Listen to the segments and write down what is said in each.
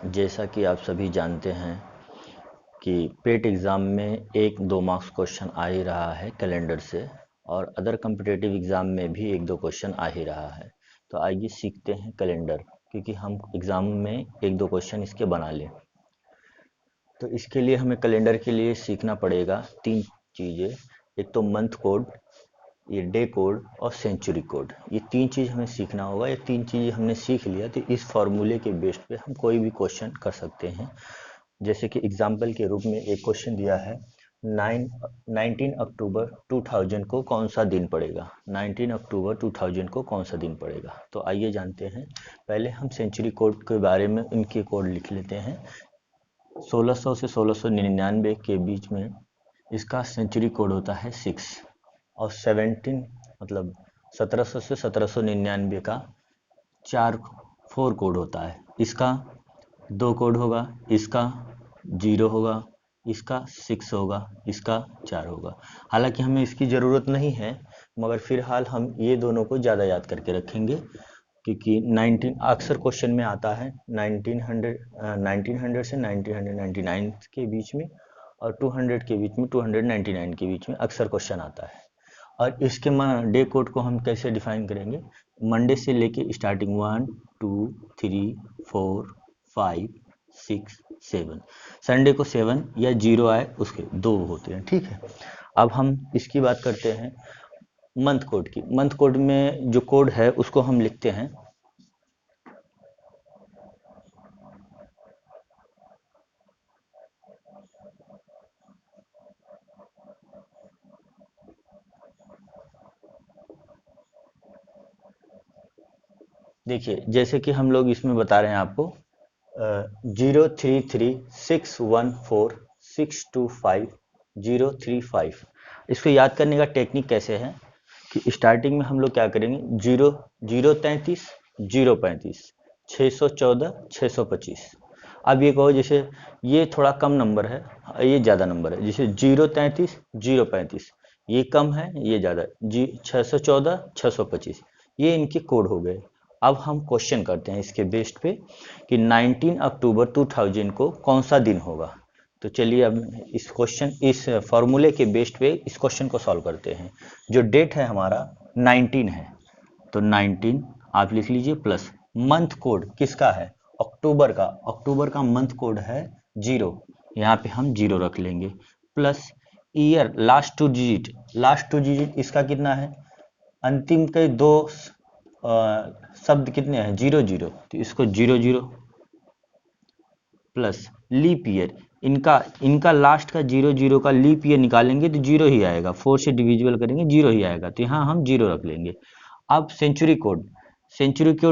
जैसा कि आप सभी जानते हैं कि पेट एग्ज़ाम में 1-2 मार्क्स क्वेश्चन आ ही रहा है कैलेंडर से, और अदर कम्पिटिटिव एग्ज़ाम में भी 1-2 क्वेश्चन आ ही रहा है। तो आइए सीखते हैं कैलेंडर, क्योंकि हम एग्ज़ाम में 1-2 क्वेश्चन इसके बना लें। तो इसके लिए हमें कैलेंडर के लिए सीखना पड़ेगा 3 चीज़ें। एक तो मंथ कोड, ये डे कोड और सेंचुरी कोड। ये 3 चीज़ हमें सीखना होगा। ये 3 चीज़ें हमने सीख लिया तो इस फॉर्मूले के बेस पे हम कोई भी क्वेश्चन कर सकते हैं। जैसे कि एग्जाम्पल के रूप में एक क्वेश्चन दिया है, 19 अक्टूबर 2000 को कौन सा दिन पड़ेगा। 19 अक्टूबर 2000 को कौन सा दिन पड़ेगा। तो आइए जानते हैं। पहले हम सेंचुरी कोड के बारे में इनके कोड लिख लेते हैं। 1600 से 1699 के बीच में इसका सेंचुरी कोड होता है 6, और 17 मतलब 1700 से 1799 का 4 कोड होता है। इसका 2 कोड होगा, इसका 0 होगा, इसका 6 होगा, इसका 4 होगा। हालांकि हमें इसकी ज़रूरत नहीं है, मगर फिलहाल हम ये दोनों को ज़्यादा याद करके रखेंगे, क्योंकि 19 अक्सर क्वेश्चन में आता है 1900 से 1999 के बीच में, और 200 के बीच में, 299 के बीच में अक्सर क्वेश्चन आता है। और इसके डे कोड को हम कैसे डिफाइन करेंगे। मंडे से लेके स्टार्टिंग 1 2 3 4 5 6 7, संडे को 7 या 0 आए उसके 2 होते हैं। ठीक है, अब हम इसकी बात करते हैं मंथ कोड की। मंथ कोड में जो कोड है उसको हम लिखते हैं। देखिए, जैसे कि हम लोग इसमें बता रहे हैं आपको 033614625 इसको याद करने का टेक्निक कैसे है कि स्टार्टिंग में हम लोग क्या करेंगे, 0 0 33 0 35 614 625। अब ये कहो, जैसे ये थोड़ा कम नंबर है, ये ज़्यादा नंबर है। जैसे 0 33 0 35, ये कम है, ये ज़्यादा, जी 614 625, ये इनके कोड हो गए। अब हम क्वेश्चन करते हैं इसके बेस्ड पे कि 19 अक्टूबर 2000 को कौन सा दिन होगा। तो चलिए अब इस फॉर्मूले के बेस्ड पे इस क्वेश्चन को सॉल्व करते हैं। जो डेट है हमारा 19 है, तो 19 आप लिख लीजिए, प्लस मंथ कोड किसका है, अक्टूबर का। अक्टूबर का मंथ कोड है 0, यहाँ पे हम 0 रख लेंगे, plus year last two digit इसका कितना है, अंतिम के 2 शब्द कितने हैं, 0 0, तो इसको 0 0, प्लस लीप ईयर, इनका लास्ट का 0 0 का लीप ईयर निकालेंगे तो 0 ही आएगा। 4 से डिविजिबल करेंगे 0 ही आएगा, तो यहाँ हम 0 रख लेंगे। अब सेंचुरी कोड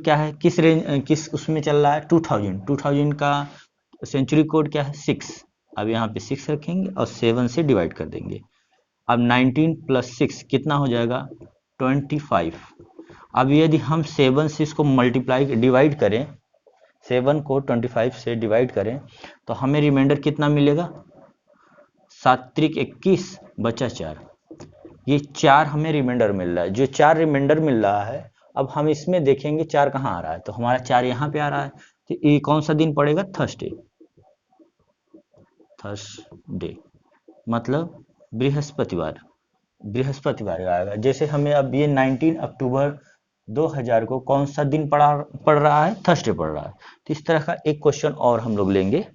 क्या है, किस उसमें चल रहा है, 2000 का सेंचुरी कोड क्या है, 6। अब यहाँ पे 6 रखेंगे और 7 से डिवाइड कर देंगे। अब 19 प्लस 6 कितना हो जाएगा, 25। अब यदि हम 7 से इसको डिवाइड करें, 7 को 25 से डिवाइड करें, तो हमें रिमाइंडर कितना मिलेगा, 7 × 21 बचा 4। ये 4 हमें रिमाइंडर मिल रहा है। जो 4 रिमाइंडर मिल रहा है, अब हम इसमें देखेंगे 4 कहाँ आ रहा है, तो हमारा 4 यहाँ पे आ रहा है। तो ये कौन सा दिन पड़ेगा, थर्सडे मतलब बृहस्पतिवार आएगा। जैसे हमें अब ये 19 अक्टूबर 2000 को कौन सा दिन पड़ रहा है, थर्सडे पड़ रहा है। तो इस तरह का एक क्वेश्चन और हम लोग लेंगे।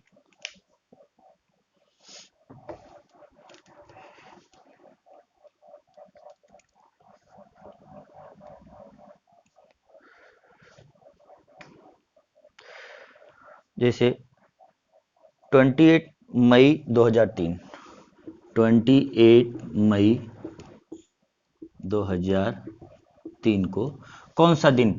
जैसे 28 मई 2003, 28 मई 2003 को कौन सा दिन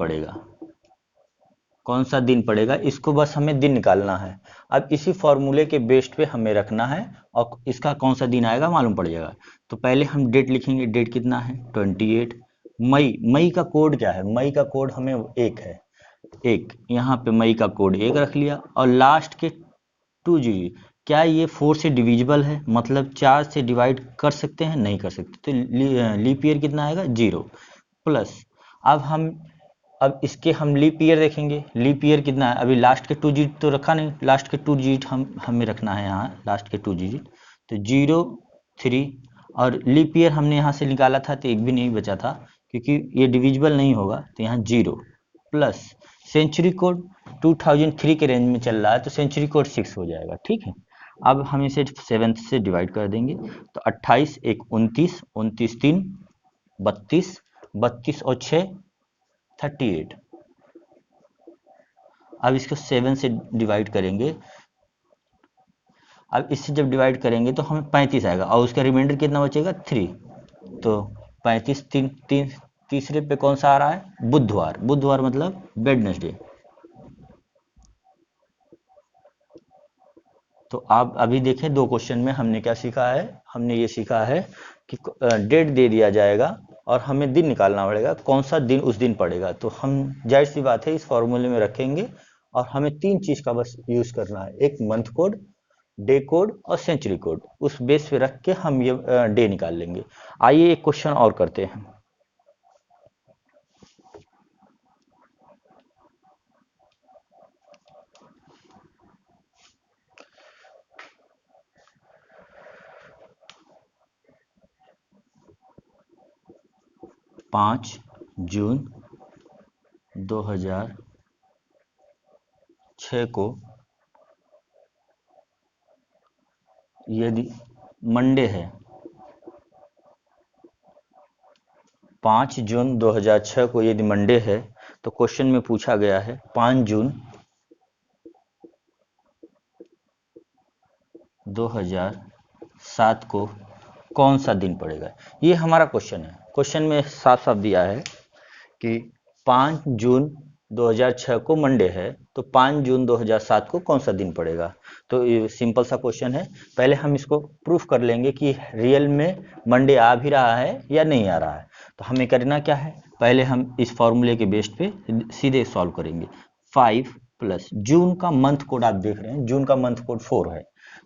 पड़ेगा, इसको बस हमें दिन निकालना है। अब इसी फॉर्मूले के बेस्ड पे हमें रखना है, और इसका कौन सा दिन आएगा मालूम पड़ जाएगा। तो पहले हम डेट लिखेंगे, डेट कितना है 28 मई का कोड क्या है, मई का कोड हमें 1 है, यहाँ पे मई का कोड 1 रख लिया। और लास्ट के 2 क्या ये 4 से डिविजिबल है, मतलब 4 से डिवाइड कर सकते हैं, नहीं कर सकते, तो लीप ईयर कितना आएगा 0, प्लस अब हम अब इसके हम लीप ईयर देखेंगे। लीप ईयर कितना है, अभी लास्ट के 2 डिजिट तो रखा नहीं, लास्ट के 2 डिजिट हमें रखना है यहाँ, लास्ट के 2 डिजिट तो 0 3, और लीप ईयर हमने यहाँ से निकाला था तो एक भी नहीं बचा था क्योंकि ये डिविजिबल नहीं होगा, तो यहाँ 0 प्लस सेंचुरी कोड 2003 के रेंज में चल रहा है तो सेंचुरी कोड 6 हो जाएगा। ठीक है, अब हम इसे 7 से डिवाइड कर देंगे तो 28 1 29, 29 3 32, 32 और 6 38। अब इसको 7 से डिवाइड करेंगे, अब इससे जब डिवाइड करेंगे तो हमें 35 आएगा और उसका रिमाइंडर कितना बचेगा 3, तो 35 3 तीसरे पे कौन सा आ रहा है, बुधवार, बुधवार मतलब वेडनेसडे। तो आप अभी देखें 2 क्वेश्चन में हमने क्या सीखा है, हमने ये सीखा है कि डेट दे दिया जाएगा और हमें दिन निकालना पड़ेगा, कौन सा दिन उस दिन पड़ेगा। तो हम जाहिर सी बात है इस फॉर्मूले में रखेंगे और हमें 3 चीज का बस यूज करना है, एक मंथ कोड, डे कोड और सेंचुरी कोड। उस बेस पे रख के हम ये डे निकाल लेंगे। आइए एक क्वेश्चन और करते हैं। पाँच जून 2006 को यदि मंडे है, 5 जून 2006 को यदि मंडे है तो क्वेश्चन में पूछा गया है 5 जून 2007 को कौन सा दिन पड़ेगा। ये हमारा क्वेश्चन है। क्वेश्चन में साफ साफ दिया है कि 5 जून 2006 को मंडे है तो 5 जून 2007 को कौन सा दिन पड़ेगा। तो ये सिंपल सा क्वेश्चन है। पहले हम इसको प्रूफ कर लेंगे कि रियल में मंडे आ भी रहा है या नहीं आ रहा है। तो हमें करना क्या है, पहले हम इस फॉर्मूले के बेस पे सीधे सॉल्व करेंगे। 5 प्लस जून का मंथ कोड आप देख रहे हैं, जून का मंथ कोड 4 है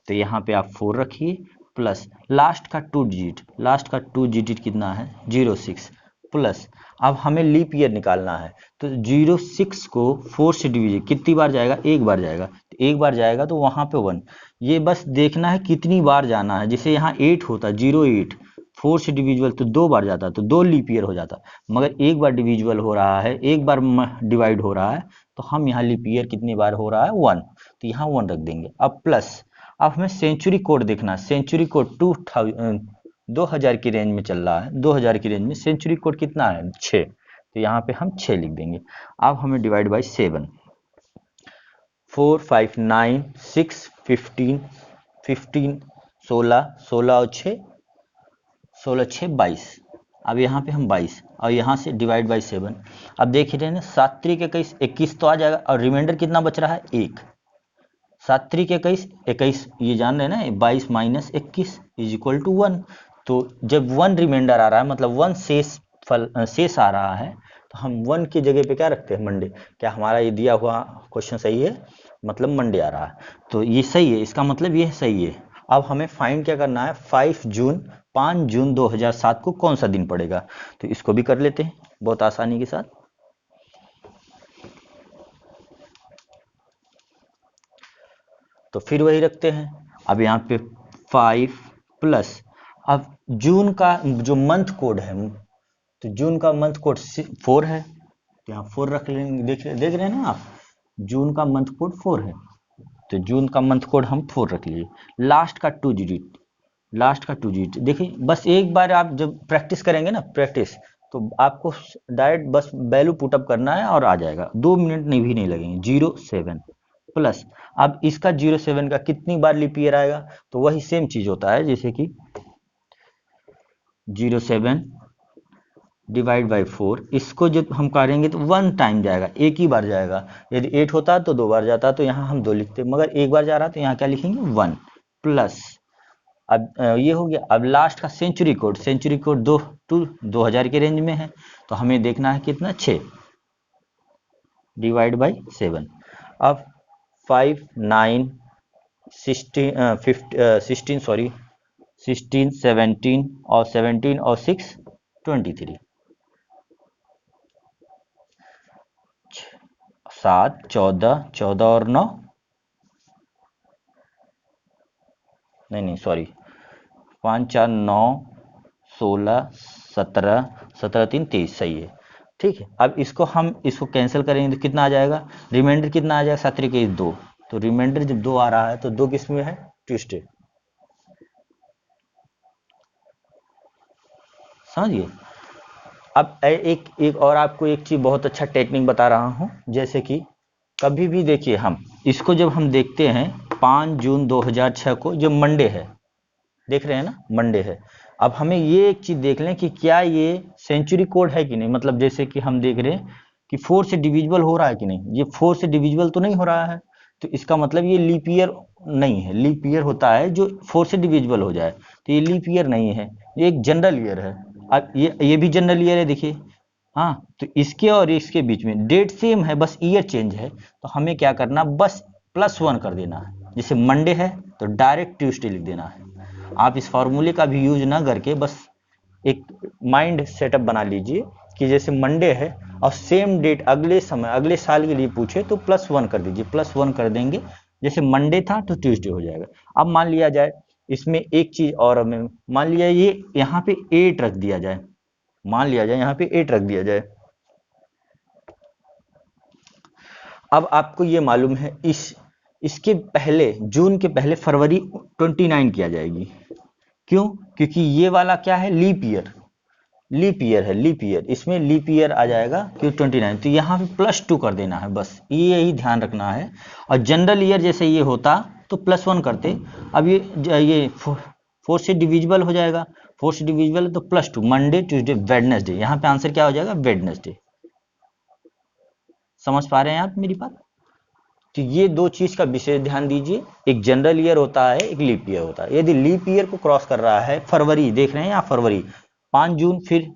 तो यहाँ पे आप 4 रखिए प्लस लास्ट का 2 डिजिट, लास्ट का 2 डिजिट कितना है 06 प्लस अब हमें लीप ईयर निकालना है तो 06 को 4 से डिवीजन कितनी बार जाएगा, एक बार जाएगा, तो एक बार जाएगा तो वहां पे 1। ये बस देखना है कितनी बार जाना है, जैसे यहाँ 8 होता 08 4 से डिविजिबल तो 2 बार जाता तो 2 लीप ईयर हो जाता, मगर एक बार डिविजिबल हो रहा है, एक बार डिवाइड हो रहा है तो हम यहाँ लीप ईयर कितनी बार हो रहा है 1, तो यहाँ 1 रख देंगे। अब प्लस अब हमें सेंचुरी कोड देखना, सेंचुरी कोड 2000 की रेंज में चल रहा है, 2000 की रेंज में सेंचुरी कोड कितना है 6, तो यहाँ पे हम 6 लिख देंगे। अब हमें डिवाइड बाई 7, 4 5 9 6 15 15 16 16 और 6 16 6 22। अब यहाँ पे हम 22 और यहाँ से डिवाइड बाई 7। अब देख ही रहे हैं 7 3 21 21 तो आ जाएगा और रिमाइंडर कितना बच रहा है 1, 7 3 21 21, ये जान रहे हैं ना 22 माइनस 21 इज इक्वल टू 1। तो जब 1 रिमाइंडर आ रहा है मतलब 1 शेष आ रहा है तो हम 1 की जगह पे क्या रखते हैं मंडे। क्या हमारा ये दिया हुआ क्वेश्चन सही है, मतलब मंडे आ रहा है तो ये सही है, इसका मतलब ये सही है। अब हमें फाइंड क्या करना है, 5 जून 2007 को कौन सा दिन पड़ेगा, तो इसको भी कर लेते हैं बहुत आसानी के साथ। तो फिर वही रखते हैं। अब यहाँ पे 5 प्लस अब जून का जो मंथ कोड है, तो जून का मंथ कोड 4 है तो यहाँ 4 रख लेंगे। देख रहे हैं ना आप, जून का मंथ कोड 4 है तो जून का मंथ कोड हम 4 रख लिए। लास्ट का 2 डिजिट, लास्ट का 2 डिजिट देखिए, बस एक बार आप जब प्रैक्टिस करेंगे ना, प्रैक्टिस तो आपको डायरेक्ट बस वैल्यू पुटअप करना है और आ जाएगा, 2 मिनट नहीं भी नहीं लगेंगे। 07 प्लस अब इसका 07 का कितनी बार लीप ईयर आएगा, तो वही सेम चीज होता है जैसे कि 07 डिवाइड बाई 4, इसको जब हम करेंगे तो 1 टाइम जाएगा, एक ही बार जाएगा। यदि 8 होता तो 2 बार जाता तो यहाँ हम 2 लिखते, मगर एक बार जा रहा तो यहाँ क्या लिखेंगे 1 प्लस अब ये हो गया। अब लास्ट का सेंचुरी कोड, सेंचुरी कोड 2000 के रेंज में है तो हमें देखना है कितना 6 डिवाइड बाई 7। अब 5 9 16 सॉरी 16 17 और 17 और 6 23। 7, 14, 14 और 9, नहीं सॉरी, 5, 4, 9, 16, 17, 17, 3, 23, सही है। ठीक है, अब इसको कैंसिल करेंगे तो कितना आ जाएगा, रिमाइंडर कितना आ जाएगा, 7 3 2, तो रिमाइंडर जब 2 आ रहा है तो 2 किस में है, ट्यूसडे। समझिए। अब एक और आपको एक चीज बहुत अच्छा टेक्निक बता रहा हूं, जैसे कि कभी भी देखिए, हम इसको जब हम देखते हैं 5 जून 2006 को, जो मंडे है, देख रहे हैं ना, मंडे है। अब हमें ये एक चीज देख लें कि क्या ये सेंचुरी कोड है कि नहीं, मतलब जैसे कि हम देख रहे हैं कि 4 से डिविजिबल हो रहा है कि नहीं, ये 4 से डिविजिबल तो नहीं हो रहा है, तो इसका मतलब ये लीप ईयर नहीं है। लीप ईयर होता है जो 4 से डिविजिबल हो जाए, तो ये लीप ईयर नहीं है, ये एक जनरल ईयर है। अब ये भी जनरल ईयर है, देखिए। हाँ, तो इसके और इसके बीच में डेट सेम है, बस ईयर चेंज है, तो हमें क्या करना, बस +1 कर देना है। जैसे मंडे है तो डायरेक्ट ट्यूसडे लिख देना है। आप इस फॉर्मूले का भी यूज ना करके बस एक माइंड सेटअप बना लीजिए कि जैसे मंडे है और सेम डेट अगले समय अगले साल के लिए पूछे तो +1 कर दीजिए, +1 कर देंगे, जैसे मंडे था तो ट्यूसडे हो जाएगा। अब मान लिया जाए इसमें एक चीज और, हमें मान लिया ये यहाँ पे 8 रख दिया जाए, मान लिया जाए यहाँ पे 8 रख दिया जाए। अब आपको ये मालूम है इसके पहले, जून के पहले फरवरी 29 किया जाएगी। क्यों, क्योंकि ये वाला क्या है, लीप ईयर, लीप ईयर है, लीप ईयर, इसमें लीप ईयर आ जाएगा क्यों 29, तो यहाँ पे +2 कर देना है, बस ये ही ध्यान रखना है। और जनरल ईयर जैसे ये होता तो +1 करते। अब ये 4 से डिविजिबल हो जाएगा, 4 से डिविजिबल तो +2, मंडे ट्यूसडे वेडनेसडे, यहाँ पे आंसर क्या हो जाएगा, वेडनेसडे। समझ पा रहे हैं आप मेरी बात। तो ये दो चीज का विशेष ध्यान दीजिए, एक जनरल ईयर होता है, एक लीप ईयर होता है। यदि लीप ईयर को क्रॉस कर रहा है, फरवरी देख रहे हैं यहाँ, फरवरी 5 जून, फिर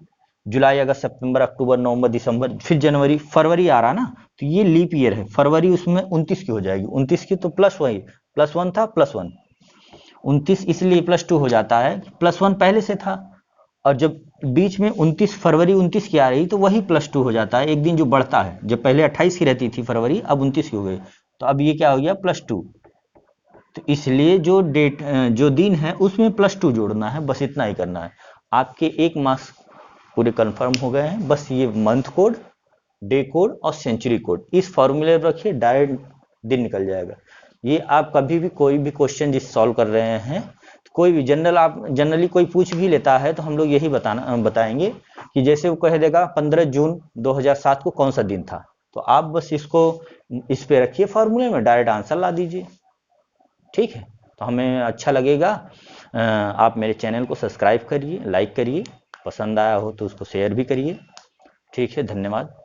जुलाई अगस्त सितंबर अक्टूबर नवंबर दिसंबर, फिर जनवरी, फरवरी आ रहा ना, तो ये लीप ईयर है। फरवरी उसमें 29 की हो जाएगी, 29 की तो +1 था, +1, 29 इसलिए +2 हो जाता है, +1 पहले से था, और जब बीच में 29 फरवरी 29 की आ रही तो वही +2 हो जाता है, एक दिन जो बढ़ता है, जब पहले 28 की रहती थी फरवरी, अब 29 की हो गई, तो अब ये क्या हो गया, +2। तो इसलिए जो दिन है उसमें +2 जोड़ना है, बस इतना ही करना है। आपके 1 मार्क्स पूरे कंफर्म हो गए हैं। बस ये मंथ कोड, डे कोड और सेंचुरी कोड इस फॉर्मूले पर रखिए, डायरेक्ट दिन निकल जाएगा। ये आप कभी भी कोई भी क्वेश्चन जिस सॉल्व कर रहे हैं, कोई भी जनरली कोई पूछ भी लेता है तो हम लोग यही बताएंगे कि जैसे वो कह देगा 15 जून 2007 को कौन सा दिन था, तो आप बस इसको इस पे रखिए, फॉर्मूले में डायरेक्ट आंसर ला दीजिए। ठीक है, तो हमें अच्छा लगेगा। आप मेरे चैनल को सब्सक्राइब करिए, लाइक करिए, पसंद आया हो तो उसको शेयर भी करिए। ठीक है, धन्यवाद।